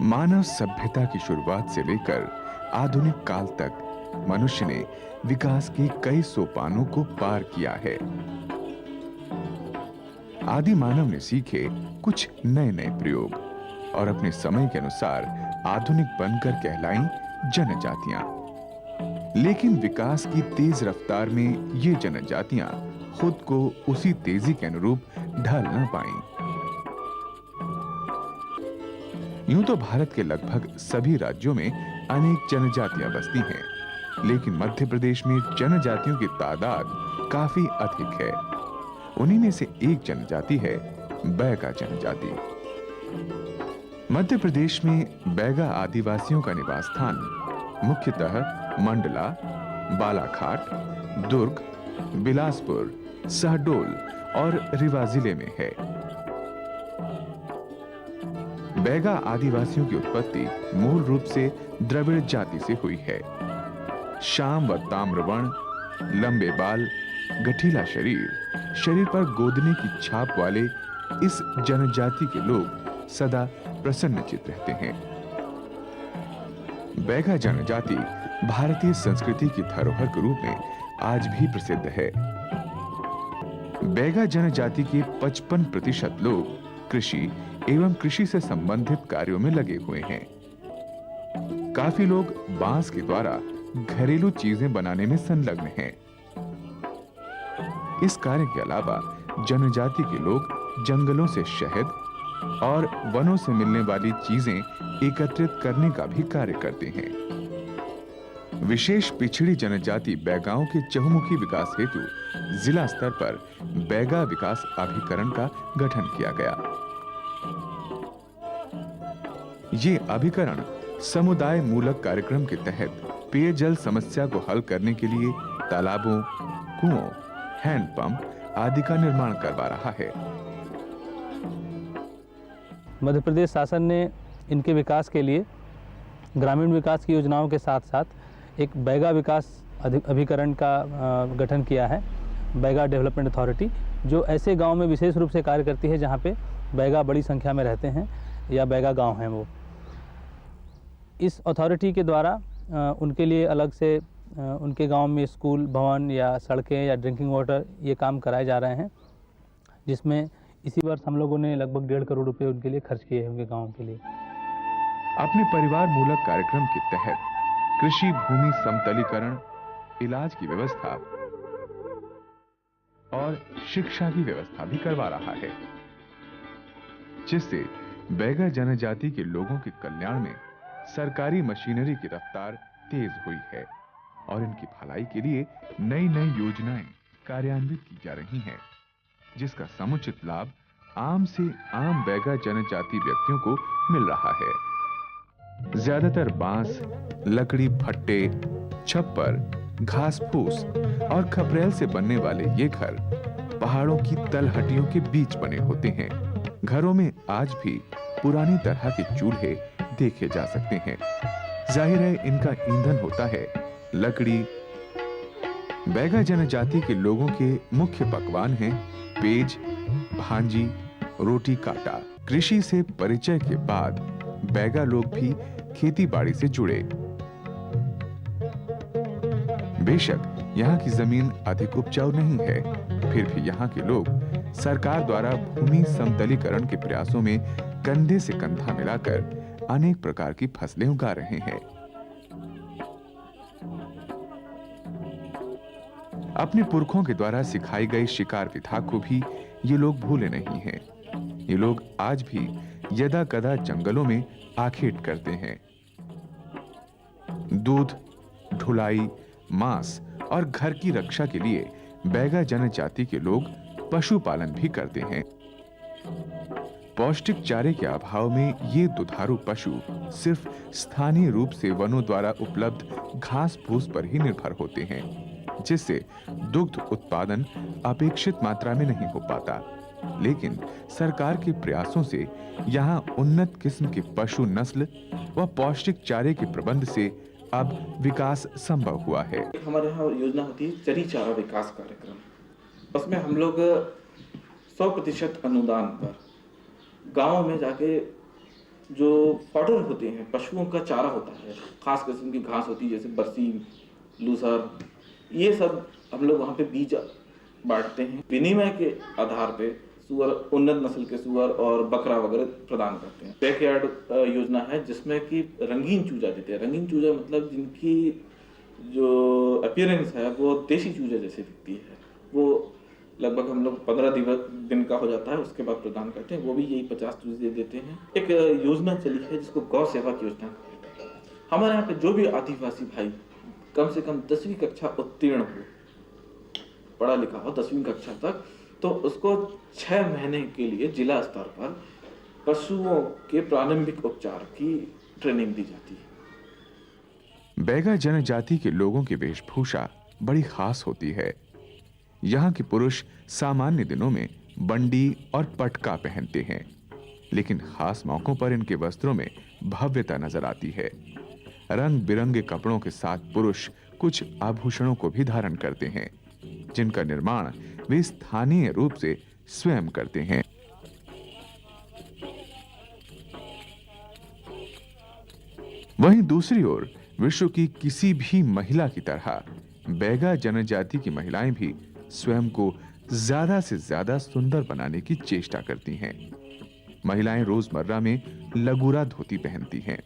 मानव सभ्यता की शुरुआत से लेकर आधुनिक काल तक मनुष्य ने विकास के कई सोपानों को पार किया है। आदि मानव ने सीखे कुछ नए नए प्रयोग और अपने समय के अनुसार आधुनिक बनकर कहलाई जनजातियां। लेकिन विकास की तेज रफ्तार में ये जनजातियां खुद को उसी तेजी के अनुरूप ढल न पाईं। यूं तो भारत के लगभग सभी राज्यों में अनेक जनजातियां बसती हैं, लेकिन मध्य प्रदेश में जनजातियों की तादाद काफी अधिक है। उन्हीं में से एक जनजाति है बैगा जनजाति। मध्य प्रदेश में बैगा आदिवासियों का निवास स्थान मुख्यतः मंडला, बालाघाट, दुर्ग, बिलासपुर, शहडोल और रीवा जिले में है। बैगा आदिवासियों की उत्पत्ति मूल रूप से द्रविड़ जाति से हुई है। श्याम व ताम्रवर्ण, लंबे बाल, गठीला शरीर पर गोदने की छाप वाले इस जनजाति के लोग सदा प्रसन्नचित्त रहते हैं। बैगा जनजाति भारतीय संस्कृति की धरोहर के रूप में आज भी प्रसिद्ध है। बैगा जनजाति के 55% लोग कृषि एवं कृषि से संबंधित कार्यों में लगे हुए हैं। काफी लोग बांस के द्वारा घरेलू चीजें बनाने में संलग्न हैं। इस कार्य के अलावा जनजाति के लोग जंगलों से शहद और वनों से मिलने वाली चीजें एकत्रित करने का भी कार्य करते हैं। विशेष पिछड़ी जनजाति बैगाओं के चहुमुखी विकास हेतु जिला स्तर पर बैगा विकास अभिकरण का गठन किया गया। ये अभिकरण समुदाय मूलक कार्यक्रम के तहत पेयजल समस्या को हल करने के लिए तालाबों, कुओं, हैंडपंप आदि का निर्माण करवा रहा है। मध्य प्रदेश शासन ने इनके विकास के लिए ग्रामीण विकास की योजनाओं के साथ साथ एक बैगा विकास अभिकरण का गठन किया है, बैगा डेवलपमेंट अथॉरिटी, जो ऐसे गांव में विशेष रूप से कार्य करती है जहां पे बैगा बड़ी संख्या में रहते हैं या बैगा गांव हैं वो। इस अथॉरिटी के द्वारा उनके लिए अलग से उनके गांव में स्कूल, भवन या सड़कें या ड्रिंकिंग वाटर ये काम कराए जा रहे हैं, जिसमें इसी वर्ष हम लोगों ने लगभग 1.5 करोड़ रुपए उनके लिए खर्च किए हैं, उनके गांव के लिए। अपने परिवार मूलक कार्यक्रम के तहत कृषि भूमि समतलीकरण, इलाज की व्यवस्था और शिक्षा की व्यवस्था भी करवा रहा है, जिससे बैगा जनजाति के लोगों के कल्याण में सरकारी मशीनरी की रफ्तार तेज हुई है और इनकी भलाई के लिए नई नई योजनाएं कार्यान्वित की जा रही हैं, जिसका समुचित लाभ आम से आम बैगा जनजाति व्यक्तियों को मिल रहा है। ज्यादातर बांस, लकड़ी भट्टे, छप्पर, घास फूस और खपरेल से बनने वाले ये घर पहाड़ों की तलहटियों के बीच बने होते हैं। घरों में आज भी पुरानी तरह के चूल्हे देखे जा सकते हैं। जाहिर है इनका ईंधन होता है लकड़ी। बैगा जनजाति के लोगों के मुख्य पकवान हैं पेज, भांजी, रोटी काटा। कृषि से परिचय के बाद बैगा लोग भी खेती बाड़ी से जुड़े। बेशक यहाँ की जमीन अधिक उपजाऊ नहीं है, फिर भी यहाँ के लोग सरकार द्वारा भूमि समतलीकरण के प्रयासों में कंधे से कंधा मिलाकर अनेक प्रकार की फसलें उगा रहे हैं। अपने पुरखों के द्वारा सिखाई गई शिकार विधा को भी ये लोग भूले नहीं हैं। ये लोग आज भी यदा कदा जंगलों में आखेट करते हैं। दूध, ढुलाई, मांस और घर की रक्षा के लिए बैगा जनजाति के लोग पशुपालन भी करते हैं। पौष्टिक चारे के अभाव में ये दुधारू पशु सिर्फ स्थानीय रूप से वनों द्वारा उपलब्ध घास फूस पर ही निर्भर होते हैं, जिससे दुग्ध उत्पादन अपेक्षित मात्रा में नहीं हो पाता। लेकिन सरकार के प्रयासों से यहाँ उन्नत किस्म के पशु नस्ल व पौष्टिक चारे के प्रबंध से अब विकास संभव हुआ है। हमारे यहाँ योजना होती है चरी चारा विकास कार्यक्रम। उसमें हम लोग 100% अनुदान पर गांव में जाके जो फॉडर होते हैं, पशुओं का चारा होता है, खास किस्म की घास होती है जैसे बरसीम, लूसर, ये सब हम लोग वहाँ पे बीज बांटते हैं। विनिमय के आधार पे सुअर, उन्नत नस्ल के सुअर और बकरा वगैरह प्रदान करते हैं। बैकयार्ड योजना है जिसमें कि रंगीन चूजा देते हैं। रंगीन चूजा मतलब जिनकी जो अपीयरेंस है वो देसी चूजा जैसे दिखती है, वो लगभग हम लोग 15 दिन का हो जाता है, उसके बाद प्रदान करते हैं। वो भी यही 50 चूजे देते हैं। एक योजना चली है जिसको गौ सेवा की योजना कहते हैं। हमारे यहाँ पे जो भी आदिवासी भाई कम से कम 10वीं कक्षा उत्तीर्ण हो, पढ़ा लिखा हो 10वीं कक्षा तक, तो उसको 6 महीने के लिए जिला स्तर पर पशुओं के प्रारंभिक उपचार की ट्रेनिंग दी जाती है। बैगा जनजाति के लोगों की वेशभूषा बड़ी खास होती है। यहाँ के पुरुष सामान्य दिनों में बंडी और पटका पहनते हैं, लेकिन खास मौकों पर इनके वस्त्रों में भव्यता नजर आती है। रंग बिरंगे कपड़ों के साथ पुरुष कुछ आभूषणों को भी धारण करते हैं, जिनका निर्माण वे स्थानीय रूप से स्वयं करते हैं। वहीं दूसरी ओर विश्व की किसी भी महिला की तरह बैगा जनजाति की महिलाएं भी स्वयं को ज्यादा से ज्यादा सुंदर बनाने की चेष्टा करती हैं। महिलाएं रोजमर्रा में लगूरा धोती पहनती हैं।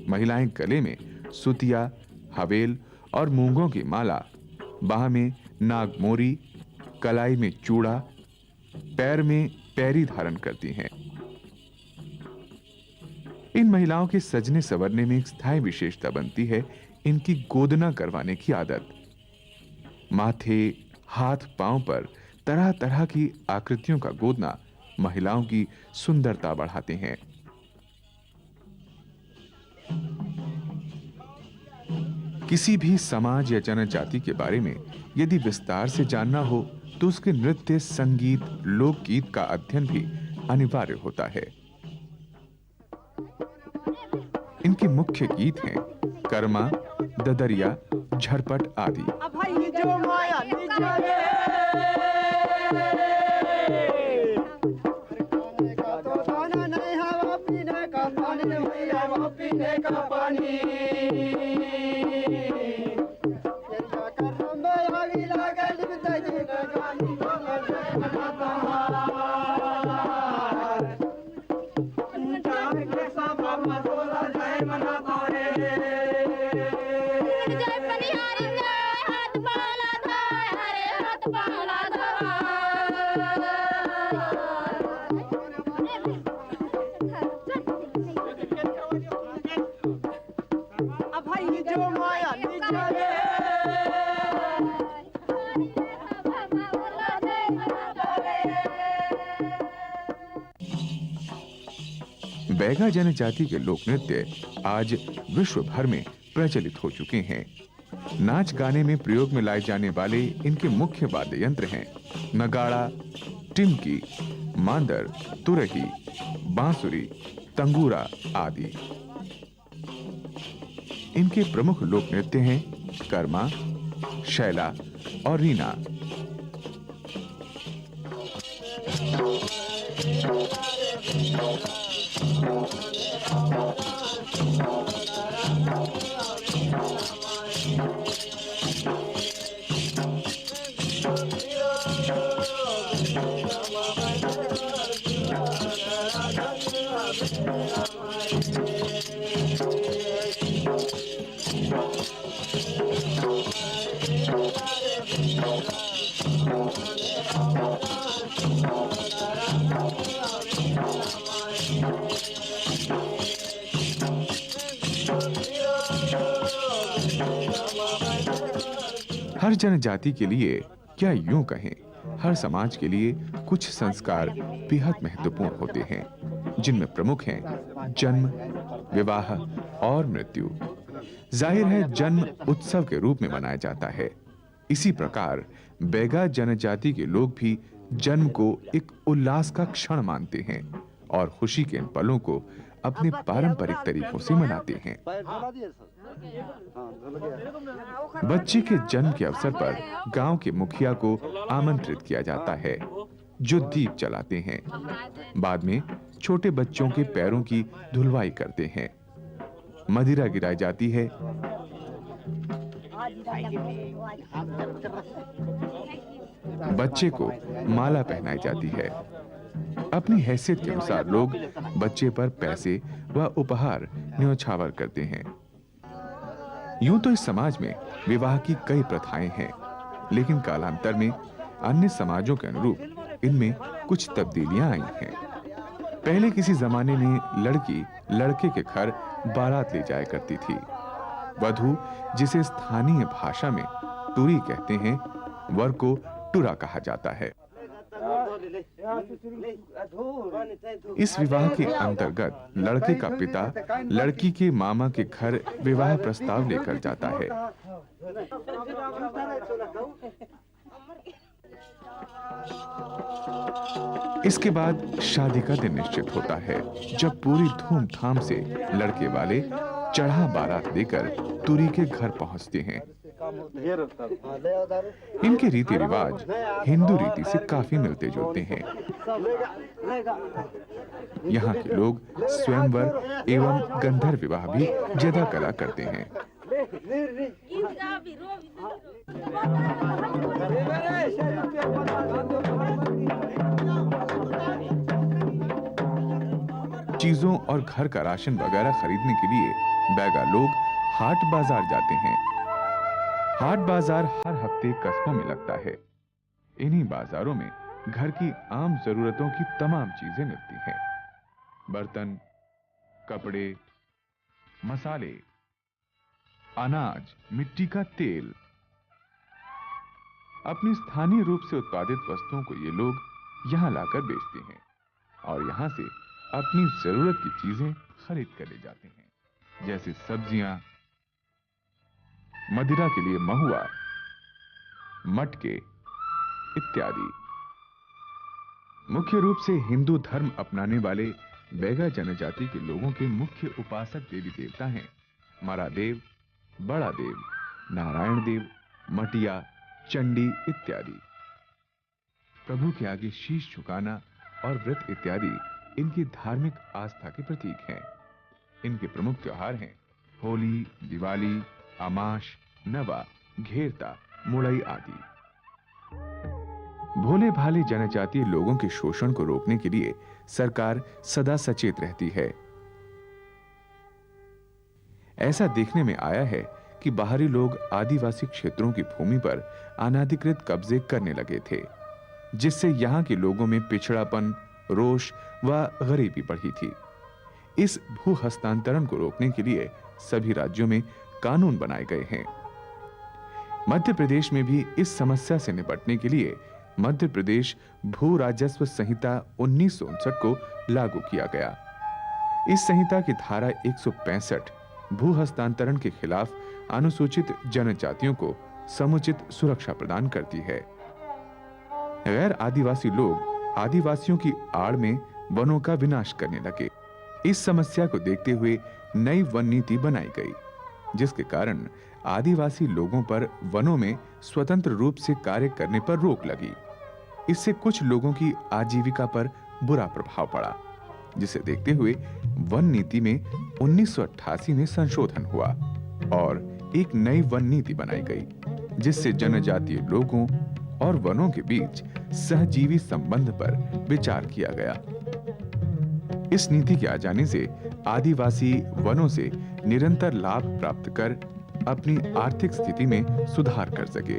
महिलाएं गले में सुतिया, हवेल और मूंगों की माला, बाह में नागमोरी, कलाई में चूड़ा, पैर में पैरी धारण करती हैं। इन महिलाओं के सजने संवरने में एक स्थायी विशेषता बनती है इनकी गोदना करवाने की आदत। माथे, हाथ, पांव पर तरह तरह की आकृतियों का गोदना महिलाओं की सुंदरता बढ़ाते हैं। किसी भी समाज या जनजाति के बारे में यदि विस्तार से जानना हो तो उसके नृत्य, संगीत, लोकगीत का अध्ययन भी अनिवार्य होता है। इनके मुख्य गीत हैं कर्मा, ददरिया, झरपट आदि। बैगा जनजाति के लोक नृत्य आज विश्व भर में प्रचलित हो चुके हैं। नाच गाने में प्रयोग में लाए जाने वाले इनके मुख्य वाद्य यंत्र हैं नगाड़ा, टिमकी, मांदर, तुरही, बांसुरी, तंगूरा आदि। इनके प्रमुख लोक नृत्य हैं कर्मा, शैला और रीना। हर जनजाति के लिए, क्या यूं कहें, हर समाज के लिए कुछ संस्कार बेहद महत्वपूर्ण होते हैं, जिनमें प्रमुख हैं जन्म, विवाह और मृत्यु। जाहिर है जन्म उत्सव के रूप में मनाया जाता है। इसी प्रकार बैगा जनजाति के लोग भी जन्म को एक उल्लास का क्षण मानते हैं और खुशी के इन पलों को अपने पारंपरिक तरीकों से मनाते हैं। बच्चे के जन्म के अवसर पर गांव के मुखिया को आमंत्रित किया जाता है। जो दीप जलाते हैं। बाद में छोटे बच्चों के पैरों की धुलवाई करते हैं। मदिरा गिराई जाती है। बच्चे को माला पहनाई जाती है। अपनी हैसियत के अनुसार लोग बच्चे पर पैसे व उपहार न्यौछावर करते हैं। यूं तो इस समाज में विवाह की कई प्रथाएं हैं, लेकिन कालांतर में अन्य समाजों के अनुरूप इनमें कुछ तब्दीलियां आई हैं। पहले किसी जमाने में लड़की लड़के के घर बारात ले जाया करती थी। वधू, जिसे स्थानीय भाषा में टुरी कहते हैं, वर को टुरा कहा जाता है। इस विवाह के अंतर्गत लड़के का पिता लड़की के मामा के घर विवाह प्रस्ताव लेकर जाता है। इसके बाद शादी का दिन निश्चित होता है, जब पूरी धूमधाम से लड़के वाले चढ़ा बारात लेकर तुरी के घर पहुंचते हैं। इनके रीति रिवाज हिंदू रीति से काफी मिलते जुलते हैं। यहाँ के लोग स्वयंवर एवं गंधर्व विवाह भी ज्यादा कला करते हैं। चीजों और घर का राशन वगैरह खरीदने के लिए बैगा लोग हाट बाजार जाते हैं। हाट बाजार हर हफ्ते कस्बों में लगता है। इन्हीं बाजारों में घर की आम जरूरतों की तमाम चीजें मिलती हैं। बर्तन, कपड़े, मसाले, अनाज, मिट्टी का तेल। अपनी स्थानीय रूप से उत्पादित वस्तुओं को ये लोग यहां लाकर बेचते हैं और यहां से अपनी जरूरत की चीजें खरीद कर ले जाते हैं, जैसे सब्जियां, मदिरा के लिए महुआ, मटके इत्यादि। मुख्य रूप से हिंदू धर्म अपनाने वाले बैगा जनजाति के लोगों के मुख्य उपासक देवी देवता हैं मरादेव, बड़ा देव, नारायण देव, मटिया, चंडी इत्यादि। प्रभु के आगे शीश झुकाना और व्रत इत्यादि इनकी धार्मिक आस्था के प्रतीक हैं। इनके प्रमुख त्योहार हैं होली, दिवाली, अमाश, नवा, घेरता, मुड़ई आदि। भोले भाले जनजातीय लोगों के शोषण को रोकने के लिए सरकार सदा सचेत रहती है। ऐसा देखने में आया है कि बाहरी लोग आदिवासी क्षेत्रों की भूमि पर अनाधिकृत कब्जे करने लगे थे, जिससे यहां के लोगों में पिछड़ापन, रोष व गरीबी बढ़ी थी। इस भू हस्तांतरण को रोकने के लिए सभी राज्यों में कानून बनाए गए हैं। मध्य प्रदेश में भी इस समस्या से निपटने के लिए मध्य प्रदेश भू राजस्व संहिता 1959 को लागू किया गया। इस संहिता की धारा 165 भू हस्तांतरण के खिलाफ अनुसूचित जनजातियों को समुचित सुरक्षा प्रदान करती है। गैर आदिवासी लोग आदिवासियों की आड़ में वनों का विनाश करने लगे। इस समस्या को देखते हुए नई वन नीति बनाई गई, जिसके कारण आदिवासी लोगों पर वनों में स्वतंत्र रूप से कार्य करने पर रोक लगी। इससे कुछ लोगों की आजीविका पर बुरा प्रभाव पड़ा, जिसे देखते हुए वन नीति में 1988 में संशोधन हुआ और एक नई वन नीति बनाई गई, जिससे जनजातीय लोगों और वनों के बीच सहजीवी संबंध पर विचार किया गया। इस नीति के आ जाने से आदिवासी वनों से निरंतर लाभ प्राप्त कर अपनी आर्थिक स्थिति में सुधार कर सके।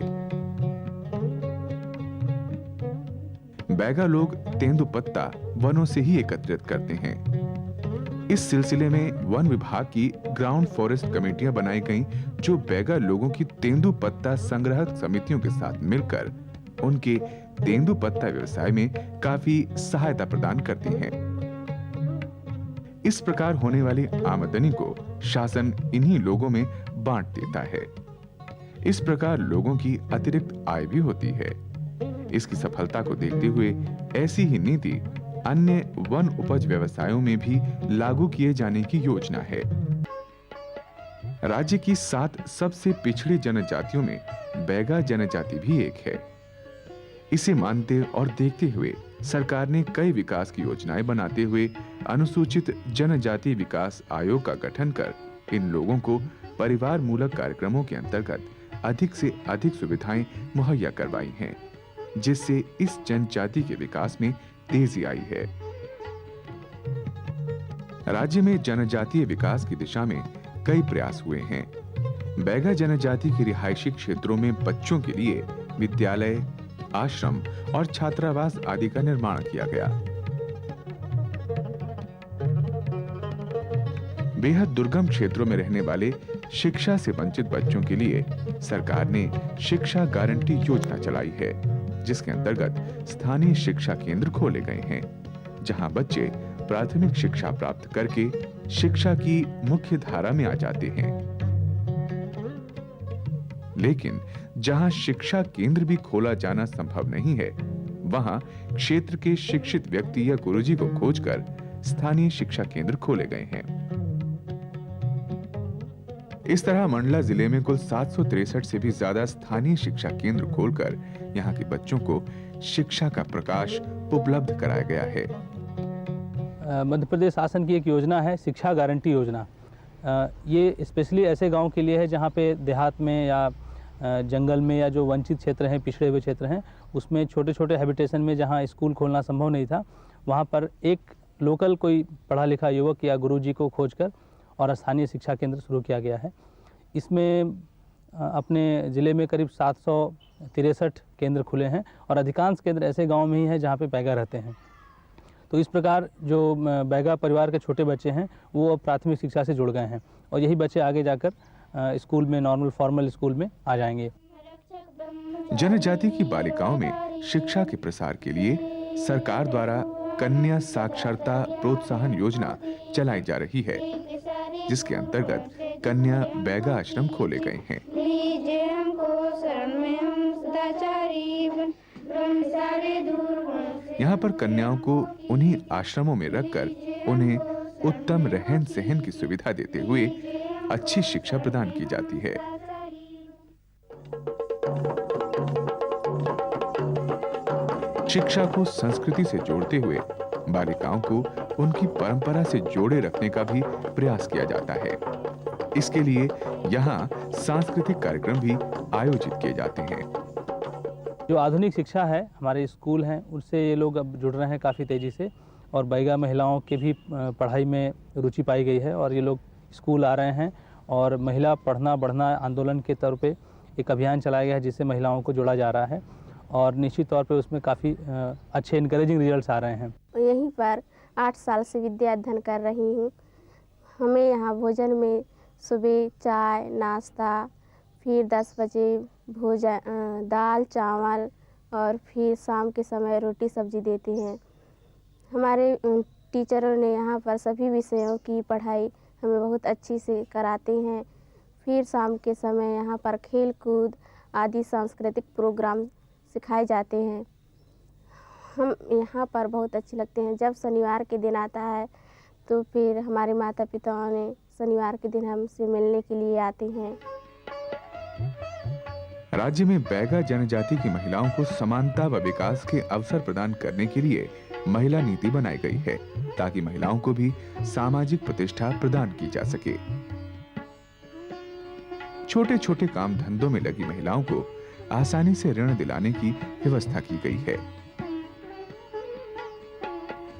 बैगा लोग तेंदुपत्ता वनों से ही एकत्रित करते हैं। इस सिलसिले में वन विभाग की ग्राउंड फॉरेस्ट कमेटियां बनाई गईं, जो बैगा लोगों की तेंदुपत्ता संग्रहक समितियों के साथ मिलकर उनके तेंदुपत्ता व्यवसाय में काफी सहायता प्रदान करती हैं। इस प्रकार होने वाली आमदनी को शासन इन्हीं लोगों में बांट देता है। इस प्रकार लोगों की अतिरिक्त आय भी होती है। इसकी सफलता को देखते हुए ऐसी ही नीति अन्य वन उपज व्यवसायों में भी लागू किए जाने की योजना है। राज्य की 7 सबसे पिछड़ी जनजातियों में बैगा जनजाति भी एक है। इसे मानते और देखते हुए सरकार ने कई विकास की योजनाएं बनाते हुए अनुसूचित जनजाति विकास आयोग का गठन कर इन लोगों को परिवार मूलक कार्यक्रमों के अंतर्गत अधिक से अधिक सुविधाएं मुहैया करवाई हैं, जिससे इस जनजाति के विकास में तेजी आई है। राज्य में जनजातीय विकास की दिशा में कई प्रयास हुए हैं। बैगा जनजाति के रिहायशी क्षेत्रों में बच्चों के लिए विद्यालय, आश्रम और छात्रावास आदि का निर्माण किया गया। बेहद दुर्गम क्षेत्रों में रहने वाले शिक्षा से वंचित बच्चों के लिए सरकार ने शिक्षा गारंटी योजना चलाई है, जिसके अंतर्गत स्थानीय शिक्षा केंद्र खोले गए हैं, जहां बच्चे प्राथमिक शिक्षा प्राप्त करके शिक्षा की मुख्य धारा में आ जाते हैं। लेकिन जहां शिक्षा केंद्र भी खोला जाना संभव नहीं है, वहां क्षेत्र के शिक्षित व्यक्ति या गुरुजी को खोजकर स्थानीय शिक्षा केंद्र खोले गए हैं। इस तरह मंडला जिले में कुल 763 से भी ज्यादा स्थानीय शिक्षा केंद्र खोलकर यहां के बच्चों को शिक्षा का प्रकाश उपलब्ध कराया गया है। मध्य प्रदेश शासन की एक योजना है शिक्षा गारंटी योजना। ये स्पेशली ऐसे गांव के लिए है जहां पे देहात में या जंगल में या जो वंचित क्षेत्र हैं, पिछड़े हुए क्षेत्र हैं, उसमें छोटे छोटे हैबिटेशन में जहां स्कूल खोलना संभव नहीं था, वहां पर एक लोकल कोई पढ़ा लिखा युवक या गुरुजी को खोजकर और स्थानीय शिक्षा केंद्र शुरू किया गया है। इसमें अपने ज़िले में करीब 763 केंद्र खुले हैं और अधिकांश केंद्र ऐसे गांव में ही हैं जहां पे बैगा रहते हैं। तो इस प्रकार जो बैगा परिवार के छोटे बच्चे हैं वो अब प्राथमिक शिक्षा से जुड़ गए हैं और यही बच्चे आगे जाकर स्कूल में, नॉर्मल फॉर्मल स्कूल में आ जाएंगे। जनजाति की बालिकाओं में शिक्षा के प्रसार के लिए सरकार द्वारा कन्या साक्षरता प्रोत्साहन योजना चलाई जा रही है, जिसके अंतर्गत कन्या बैगा आश्रम खोले गए हैं। यहाँ पर कन्याओं को उन्हीं आश्रमों में रखकर उन्हें उत्तम रहन सहन की सुविधा देते हुए अच्छी शिक्षा प्रदान की जाती है। शिक्षा को संस्कृति से जोड़ते हुए बालिकाओं को उनकी परंपरा से जोड़े रखने का भी प्रयास किया जाता है। इसके लिए यहाँ सांस्कृतिक कार्यक्रम भी आयोजित किए जाते हैं। जो आधुनिक शिक्षा है, हमारे स्कूल हैं, उनसे ये लोग अब जुड़ रहे हैं काफ़ी तेज़ी से और बैगा महिलाओं के भी पढ़ाई में रुचि पाई गई है और ये लोग स्कूल आ रहे हैं और महिला पढ़ना बढ़ना आंदोलन के तौर पे एक अभियान चलाया गया है जिससे महिलाओं को जोड़ा जा रहा है और निश्चित तौर पे उसमें काफ़ी अच्छे इनकरेजिंग रिजल्ट्स आ रहे हैं। यहीं पर 8 साल से विद्या अध्ययन कर रही हूँ। हमें यहाँ भोजन में सुबह चाय नाश्ता, फिर 10 बजे भोजन दाल चावल और फिर शाम के समय रोटी सब्जी देते हैं। हमारे टीचरों ने यहाँ पर सभी विषयों की पढ़ाई हमें बहुत अच्छी से कराते हैं। फिर शाम के समय यहाँ पर खेल कूद आदि सांस्कृतिक प्रोग्राम सिखाए जाते हैं। हम यहाँ पर बहुत अच्छे लगते हैं। जब शनिवार के दिन आता है तो फिर हमारे माता पिताओं ने शनिवार के दिन हमसे मिलने के लिए आते हैं। राज्य में बैगा जनजाति की महिलाओं को समानता व विकास के अवसर प्रदान करने के लिए महिला नीति बनाई गई है ताकि महिलाओं को भी सामाजिक प्रतिष्ठा प्रदान की जा सके। छोटे छोटे काम धंधों में लगी महिलाओं को आसानी से ऋण दिलाने की व्यवस्था की गई है।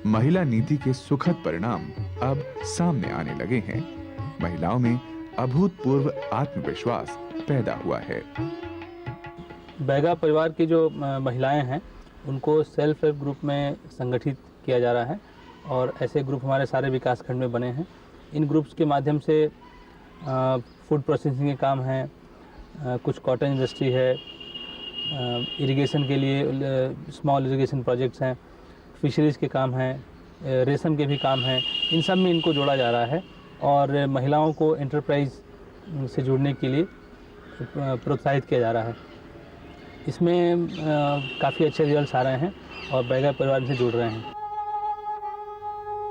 महिला नीति के सुखद परिणाम अब सामने आने लगे हैं। महिलाओं में अभूतपूर्व आत्मविश्वास पैदा हुआ है। बैगा परिवार की जो महिलाएं हैं उनको सेल्फ हेल्प ग्रुप में संगठित किया जा रहा है और ऐसे ग्रुप हमारे सारे विकास खंड में बने हैं। इन ग्रुप्स के माध्यम से फूड प्रोसेसिंग के काम हैं, कुछ कॉटन इंडस्ट्री है, इरिगेशन के लिए स्मॉल इरिगेशन प्रोजेक्ट्स हैं, फिशरीज़ के काम हैं, रेशम के भी काम हैं। इन सब में इनको जोड़ा जा रहा है और महिलाओं को एंटरप्राइज से जुड़ने के लिए प्रोत्साहित किया जा रहा है। इसमें काफ़ी अच्छे रिजल्ट्स आ रहे हैं और बैगा परिवार से जुड़ रहे हैं।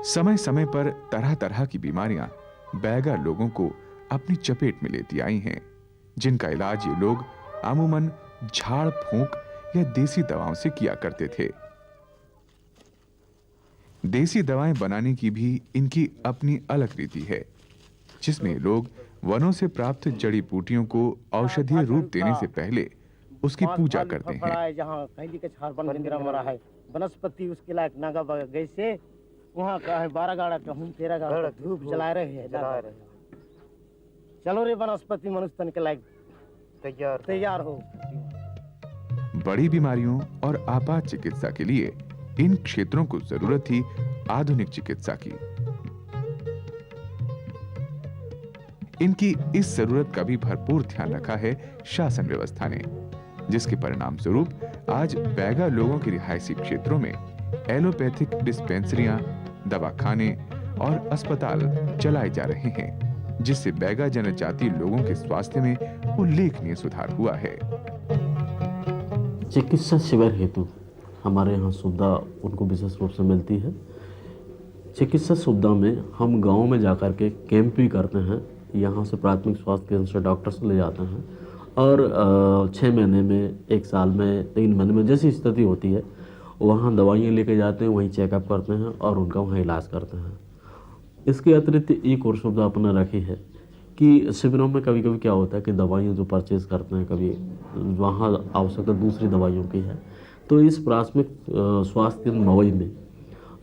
समय समय पर तरह तरह की बीमारियां बैगा लोगों को अपनी चपेट में लेती आई हैं, जिनका इलाज ये लोग अमूमन झाड़ फूंक या देसी दवाओं से किया करते थे। देसी दवाएं बनाने की भी इनकी अपनी अलग रीति है, जिसमें लोग वनों से प्राप्त जड़ी बूटियों को औषधीय रूप देने से पहले उसकी पूजा करते हैं। जहाँ कैदी के छार बन गंदिरा मरा है वनस्पति उसके लायक नागा गए से वहाँ का है 12 गाड़ा का हम 13 गाड़ा धूप जला रहे हैं। चलो रे वनस्पति मनुष्य तन के लायक तैयार हो। बड़ी बीमारियों और आपात चिकित्सा के लिए इन क्षेत्रों को जरूरत थी आधुनिक चिकित्सा की। इनकी इस जरूरत का भी भरपूर ध्यान रखा है शासन व्यवस्था ने, जिसके परिणाम स्वरूप आज बैगा लोगों के रिहायशी क्षेत्रों में एलोपैथिक डिस्पेंसरियां, दवाखाने और अस्पताल चलाए जा रहे हैं, जिससे बैगा जनजातीय लोगों के स्वास्थ्य में उल्लेखनीय सुधार हुआ है। चिकित्सा शिविर हेतु हमारे यहाँ सुविधा उनको विशेष रूप से मिलती है। चिकित्सा सुविधा में हम गांव में जाकर के कैंप भी करते हैं। यहाँ से प्राथमिक स्वास्थ्य केंद्र से डॉक्टर से ले जाते हैं और 6 महीने में, 1 साल में, 3 महीने में जैसी स्थिति होती है वहाँ दवाइयाँ लेके जाते हैं, वहीं चेकअप करते हैं और उनका वहाँ इलाज करते हैं। इसके अतिरिक्त एक और सुविधा अपने रखी है कि शिविरों में कभी कभी क्या होता है कि दवाइयाँ जो परचेज़ करते हैं, कभी वहाँ आवश्यकता दूसरी दवाइयों की है, तो इस प्राथमिक स्वास्थ्य केंद्र मवई में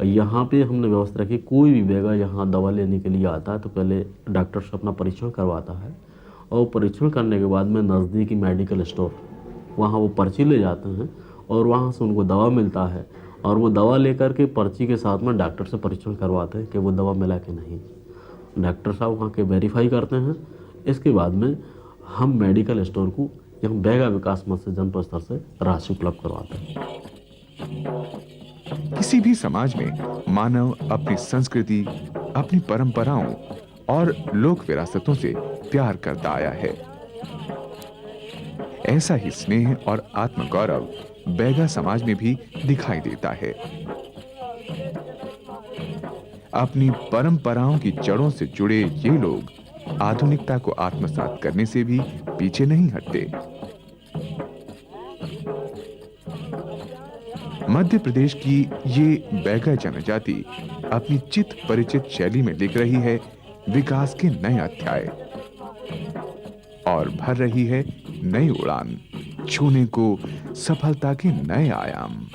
यहाँ पे हमने व्यवस्था रखी, कोई भी बैगा यहाँ दवा लेने के लिए आता है तो पहले डॉक्टर से अपना परीक्षण करवाता है और परीक्षण करने के बाद में नज़दीकी मेडिकल स्टोर वहाँ वो पर्ची ले जाते हैं और वहाँ से उनको दवा मिलता है और वो दवा लेकर के पर्ची के साथ में डॉक्टर से परीक्षण करवाते हैं कि वो दवा मिला कि नहीं। डॉक्टर साहब वहाँ के वेरीफाई करते हैं। इसके बाद में हम मेडिकल स्टोर को यहाँ बैगा विकास मंच से जनपद स्तर से राशि उपलब्ध करवाते हैं। किसी भी समाज में मानव अपनी संस्कृति, अपनी परंपराओं और लोक विरासतों से प्यार करता आया है। ऐसा ही स्नेह और आत्मगौरव बैगा समाज में भी दिखाई देता है। अपनी परंपराओं की जड़ों से जुड़े ये लोग आधुनिकता को आत्मसात करने से भी पीछे नहीं हटते। मध्य प्रदेश की ये बैगा जनजाति अपनी चित परिचित शैली में लिख रही है विकास के नए अध्याय और भर रही है नई उड़ान, छूने को सफलता के नए आयाम।